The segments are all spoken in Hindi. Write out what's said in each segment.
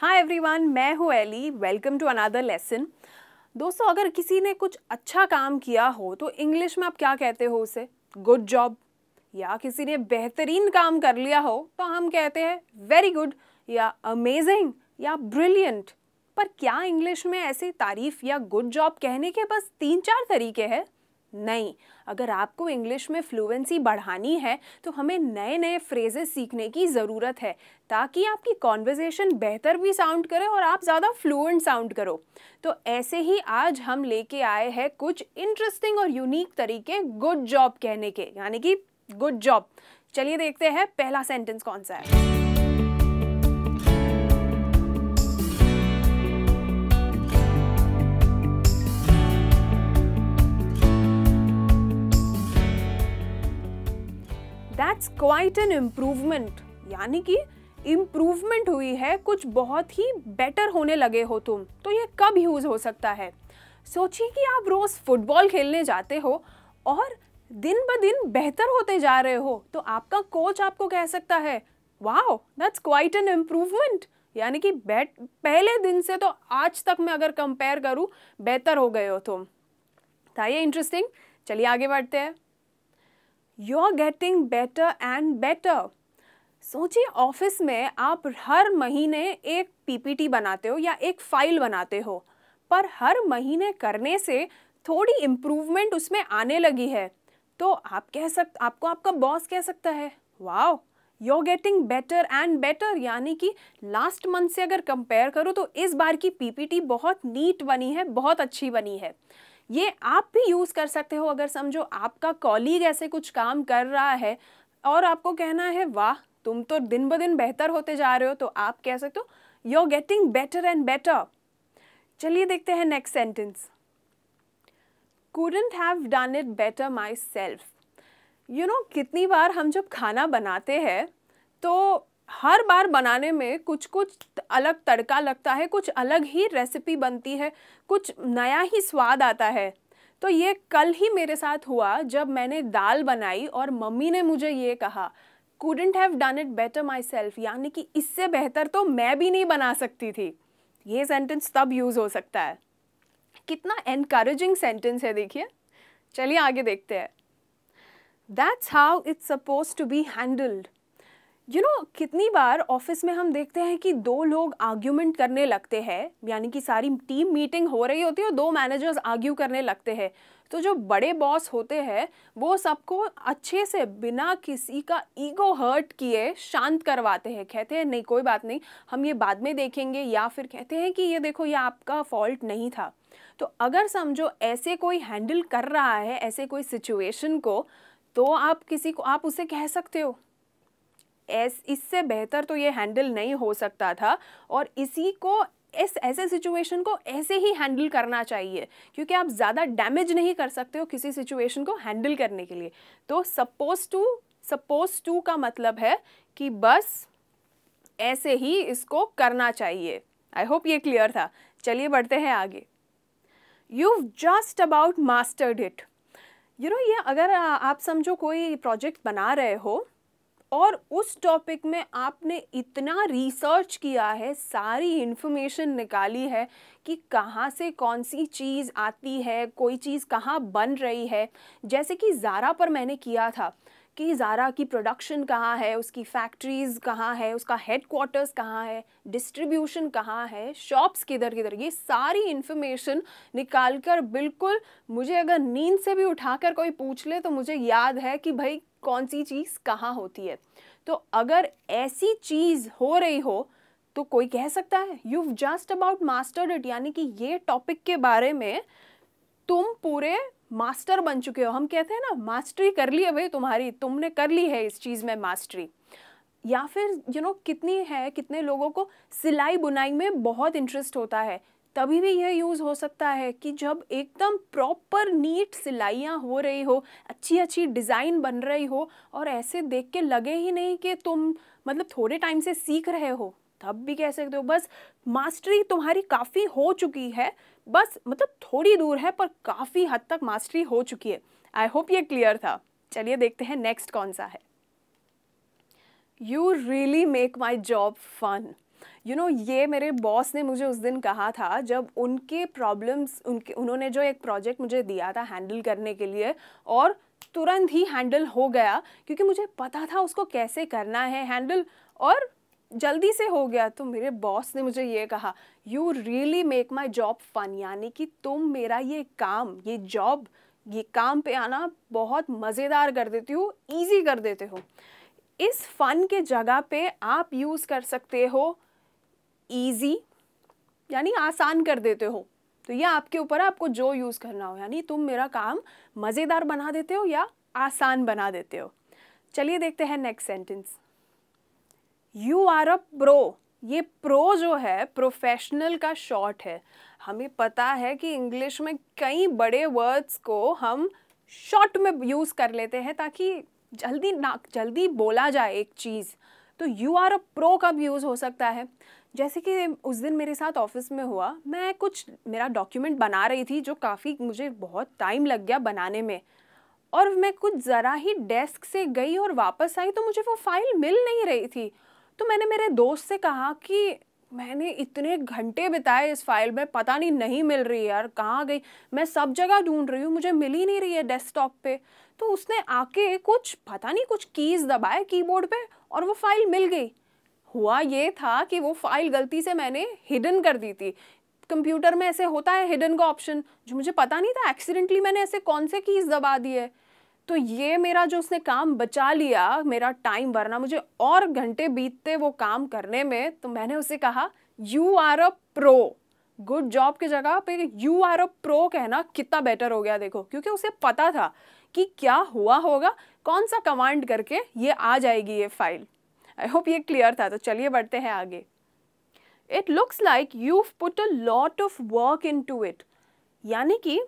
हाय एवरीवन, मैं हूँ Ellie. Welcome to another lesson. दोस्तों, अगर किसी ने कुछ अच्छा काम किया हो तो इंग्लिश में आप क्या कहते हो उसे? Good job. या किसी ने बेहतरीन काम कर लिया हो तो हम कहते हैं वेरी गुड या अमेजिंग या ब्रिलियंट। पर क्या इंग्लिश में ऐसी तारीफ या गुड जॉब कहने के बस 3-4 तरीके हैं? नहीं। अगर आपको इंग्लिश में फ्लुएंसी बढ़ानी है तो हमें नए नए फ्रेजेस सीखने की ज़रूरत है ताकि आपकी कॉन्वर्जेशन बेहतर भी साउंड करे और आप ज़्यादा फ्लुएंट साउंड करो। तो ऐसे ही आज हम लेके आए हैं कुछ इंटरेस्टिंग और यूनिक तरीके गुड जॉब कहने के, यानी कि गुड जॉब। चलिए देखते हैं पहला सेंटेंस कौन सा है। That's quite an improvement, यानी कि इम्प्रूवमेंट हुई है, कुछ बहुत ही बेटर होने लगे हो तुम। तो ये कब यूज हो सकता है? सोचिए कि आप रोज फुटबॉल खेलने जाते हो और दिन ब दिन बेहतर होते जा रहे हो, तो आपका कोच आपको कह सकता है wow that's quite an improvement, यानी कि पहले दिन से तो आज तक मैं अगर कंपेयर करूं बेहतर हो गए हो तुम। था ये इंटरेस्टिंग? चलिए आगे बढ़ते हैं। You're getting better and better. सोचिए ऑफिस में आप हर महीने एक पीपीटी बनाते हो या एक फाइल बनाते हो, पर हर महीने करने से थोड़ी इम्प्रूवमेंट उसमें आने लगी है, तो आपको आपका बॉस कह सकता है wow you're getting better and better, यानी कि लास्ट मंथ से अगर कंपेयर करो तो इस बार की पीपीटी बहुत नीट बनी है, बहुत अच्छी बनी है। ये आप भी यूज़ कर सकते हो अगर समझो आपका कॉलीग ऐसे कुछ काम कर रहा है और आपको कहना है वाह तुम तो दिन ब दिन बेहतर होते जा रहे हो, तो आप कह सकते हो you are getting better and better. चलिए देखते हैं next sentence. couldn't have done it better myself. कितनी बार हम जब खाना बनाते हैं तो हर बार बनाने में कुछ कुछ अलग तड़का लगता है, कुछ अलग ही रेसिपी बनती है, कुछ नया ही स्वाद आता है। तो ये कल ही मेरे साथ हुआ जब मैंने दाल बनाई और मम्मी ने मुझे ये कहा couldn't have done it better myself, यानी कि इससे बेहतर तो मैं भी नहीं बना सकती थी। ये सेंटेंस तब यूज़ हो सकता है। कितना एनकरेजिंग सेंटेंस है, देखिए। चलिए आगे देखते हैं। That's how it's supposed to be handled. कितनी बार ऑफिस में हम देखते हैं कि दो लोग आर्ग्यूमेंट करने लगते हैं, यानी कि सारी टीम मीटिंग हो रही होती है और दो मैनेजर्स आर्ग्यू करने लगते हैं। तो जो बड़े बॉस होते हैं वो सबको अच्छे से बिना किसी का ईगो हर्ट किए शांत करवाते हैं। कहते हैं नहीं कोई बात नहीं, हम ये बाद में देखेंगे, या फिर कहते हैं कि ये देखो ये आपका फॉल्ट नहीं था। तो अगर समझो ऐसे कोई हैंडल कर रहा है ऐसे कोई सिचुएशन को, तो आप उसे कह सकते हो इससे बेहतर तो ये हैंडल नहीं हो सकता था और ऐसे सिचुएशन को ऐसे ही हैंडल करना चाहिए, क्योंकि आप ज़्यादा डैमेज नहीं कर सकते हो किसी सिचुएशन को हैंडल करने के लिए। तो सपोज टू का मतलब है कि बस ऐसे ही इसको करना चाहिए। आई होप ये क्लियर था। चलिए बढ़ते हैं आगे। You've just about mastered it. ये अगर आप समझो कोई प्रोजेक्ट बना रहे हो और उस टॉपिक में आपने इतना रिसर्च किया है, सारी इन्फॉर्मेशन निकाली है कि कहाँ से कौन सी चीज़ आती है, कोई चीज़ कहाँ बन रही है। जैसे कि ज़ारा पर मैंने किया था कि ज़ारा की प्रोडक्शन कहाँ है, उसकी फैक्ट्रीज़ कहाँ है, उसका हेडक्वार्टर्स कहाँ है, डिस्ट्रीब्यूशन कहाँ है, शॉप्स किधर किधर, ये सारी इन्फॉर्मेशन निकाल कर बिल्कुल मुझे अगर नींद से भी उठाकर कोई पूछ ले तो मुझे याद है कि भाई कौन सी चीज़ कहाँ होती है। तो अगर ऐसी चीज़ हो रही हो तो कोई कह सकता है you've just about mastered it, यानी कि ये टॉपिक के बारे में तुम पूरे मास्टर बन चुके हो। हम कहते हैं ना मास्टरी कर ली है भाई तुम्हारी, तुमने कर ली है इस चीज़ में मास्टरी। या फिर कितने लोगों को सिलाई बुनाई में बहुत इंटरेस्ट होता है, तभी भी यह यूज़ हो सकता है कि जब एकदम प्रॉपर नीट सिलाइयाँ हो रही हो, अच्छी अच्छी डिज़ाइन बन रही हो और ऐसे देख के लगे ही नहीं कि तुम मतलब थोड़े टाइम से सीख रहे हो, तब भी कह सकते हो बस मास्टरी तुम्हारी काफ़ी हो चुकी है, बस मतलब थोड़ी दूर है पर काफ़ी हद तक मास्टरी हो चुकी है। आई होप ये क्लियर था। चलिए देखते हैं नेक्स्ट कौन सा है। You really make my job fun. ये मेरे बॉस ने मुझे उस दिन कहा था जब उनके प्रॉब्लम्स उन्होंने जो एक प्रोजेक्ट मुझे दिया था हैंडल करने के लिए, और तुरंत ही हैंडल हो गया क्योंकि मुझे पता था उसको कैसे करना है हैंडल, और जल्दी से हो गया। तो मेरे बॉस ने मुझे ये कहा, you really make my job fun, यानी कि तुम मेरा ये काम, ये जॉब, ये काम पे आना बहुत मज़ेदार कर देती हो, ईजी कर देते हो। इस फन के जगह पे आप यूज़ कर सकते हो ईजी, यानी आसान कर देते हो। तो ये आपके ऊपर है, आपको जो यूज़ करना हो, यानी तुम मेरा काम मज़ेदार बना देते हो या आसान बना देते हो। चलिए देखते हैं next sentence. You are a pro. ये प्रो जो है प्रोफेशनल का शॉर्ट है। हमें पता है कि इंग्लिश में कई बड़े वर्ड्स को हम शॉर्ट में यूज़ कर लेते हैं ताकि जल्दी बोला जाए एक चीज़। तो यू आर अ प्रो कब यूज़ हो सकता है? जैसे कि उस दिन मेरे साथ ऑफिस में हुआ, मैं मेरा डॉक्यूमेंट बना रही थी जो काफ़ी मुझे बहुत टाइम लग गया बनाने में, और मैं कुछ ज़रा ही डेस्क से गई और वापस आई तो मुझे वो फाइल मिल नहीं रही थी। तो मैंने मेरे दोस्त से कहा कि मैंने इतने घंटे बिताए इस फाइल में, पता नहीं मिल रही यार, कहाँ गई, मैं सब जगह ढूंढ रही हूँ, मुझे मिल ही नहीं रही है डेस्कटॉप पे। तो उसने आके कुछ कीज़ दबाए कीबोर्ड पे और वो फाइल मिल गई। हुआ ये था कि वो फाइल गलती से मैंने हिडन कर दी थी। कंप्यूटर में ऐसे होता है हिडन का ऑप्शन, जो मुझे पता नहीं था, एक्सीडेंटली मैंने ऐसे कौन से कीज़ दबा दिए। तो ये मेरा जो उसने काम बचा लिया मेरा टाइम, वरना मुझे और घंटे बीतते वो काम करने में। तो मैंने उसे कहा you are a pro. Good job की जगह पे यू आर अ प्रो कहना कितना बेटर हो गया देखो, क्योंकि उसे पता था कि क्या हुआ होगा, कौन सा कमांड करके ये आ जाएगी ये फाइल। आई होप ये क्लियर था। तो चलिए बढ़ते हैं आगे। It looks like you've put a lot of work into it, यानी कि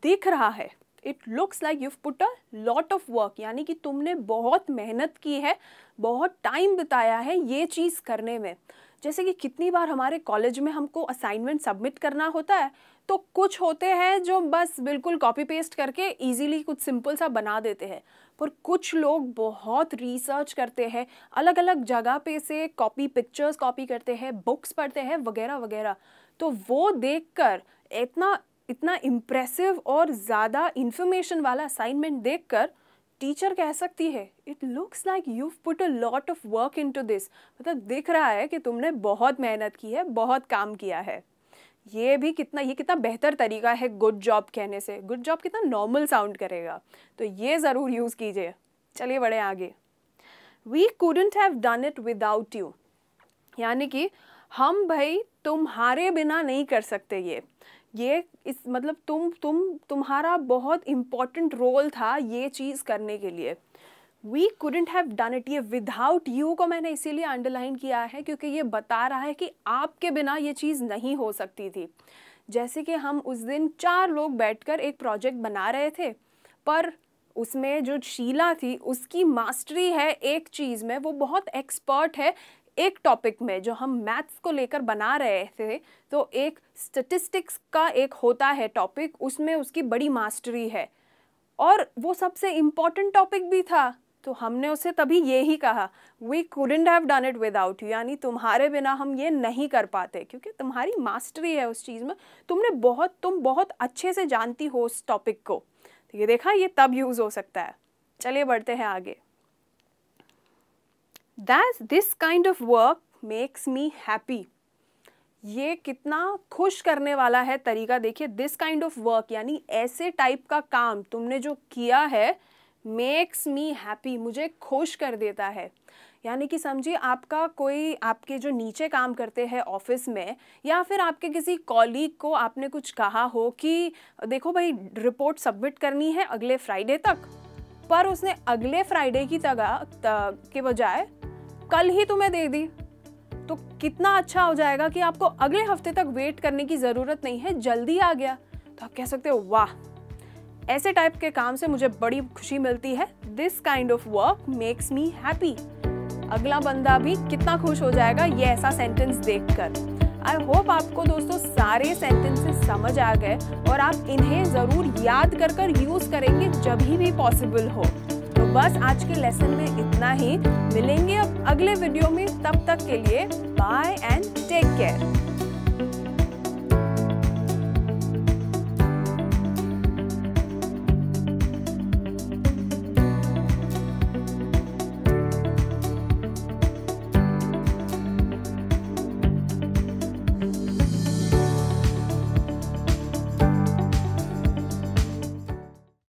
दिख रहा है। It looks like you've put a lot of work, यानी कि तुमने बहुत मेहनत की है, बहुत टाइम बिताया है ये चीज़ करने में। जैसे कि कितनी बार हमारे कॉलेज में हमको असाइनमेंट सबमिट करना होता है, तो कुछ होते हैं जो बस बिल्कुल कॉपी पेस्ट करके इजीली कुछ सिंपल सा बना देते हैं, पर कुछ लोग बहुत रिसर्च करते हैं, अलग अलग जगह पे से पिक्चर्स कॉपी करते हैं, बुक्स पढ़ते हैं वगैरह वगैरह। तो वो देखकर इतना इम्प्रेसिव और ज़्यादा इंफॉर्मेशन वाला असाइनमेंट देखकर टीचर कह सकती है it looks like you've put a lot of work into this, मतलब दिख रहा है कि तुमने बहुत मेहनत की है, बहुत काम किया है। ये कितना बेहतर तरीका है गुड जॉब कहने से। गुड जॉब कितना नॉर्मल साउंड करेगा, तो ये ज़रूर यूज़ कीजिए। चलिए बढ़े आगे। We couldn't have done it without you, यानी कि हम भाई तुम्हारे बिना नहीं कर सकते ये इस मतलब तुम्हारा बहुत इम्पॉर्टेंट रोल था ये चीज़ करने के लिए। We couldn't have done it, ये विदाउट यू को मैंने इसीलिए अंडरलाइन किया है क्योंकि ये बता रहा है कि आपके बिना ये चीज़ नहीं हो सकती थी। जैसे कि हम उस दिन 4 लोग बैठकर एक प्रोजेक्ट बना रहे थे, पर उसमें जो शीला थी उसकी मास्टरी है एक चीज़ में, वो बहुत एक्सपर्ट है एक टॉपिक में जो हम मैथ्स को लेकर बना रहे थे। तो एक स्टैटिस्टिक्स का एक होता है टॉपिक, उसमें उसकी बड़ी मास्टरी है और वो सबसे इम्पॉर्टेंट टॉपिक भी था। तो हमने उसे तभी ये ही कहा we couldn't have done it without you, यानी तुम्हारे बिना हम ये नहीं कर पाते क्योंकि तुम्हारी मास्टरी है उस चीज़ में, तुम बहुत अच्छे से जानती हो उस टॉपिक को। तो ये देखा, ये तब यूज़ हो सकता है। चलिए बढ़ते हैं आगे। This kind of work makes me happy, ये कितना खुश करने वाला है तरीका देखिए। दिस काइंड ऑफ वर्क यानी ऐसे टाइप का काम तुमने जो किया है, मेक्स मी हैप्पी, मुझे खुश कर देता है। यानी कि समझिए आपके जो नीचे काम करते हैं ऑफिस में, या फिर आपके किसी कॉलीग को आपने कुछ कहा हो कि देखो भाई रिपोर्ट सबमिट करनी है अगले फ्राइडे तक, पर उसने अगले फ्राइडे की के बजाय कल ही तुम्हें दे दी, तो कितना अच्छा हो जाएगा कि आपको अगले हफ्ते तक वेट करने की ज़रूरत नहीं है, जल्दी आ गया। तो आप कह सकते हो वाह, ऐसे टाइप के काम से मुझे बड़ी खुशी मिलती है। This kind of work makes me happy. अगला बंदा भी कितना खुश हो जाएगा ये ऐसा सेंटेंस देखकर। आई होप आपको दोस्तों सारे सेंटेंसेस समझ आ गए और आप इन्हें ज़रूर याद कर यूज़ करेंगे जब भी पॉसिबल हो। तो बस आज के लेसन में इतना ही। मिलेंगे अब अगले वीडियो में, तब तक के लिए बाय एंड टेक केयर।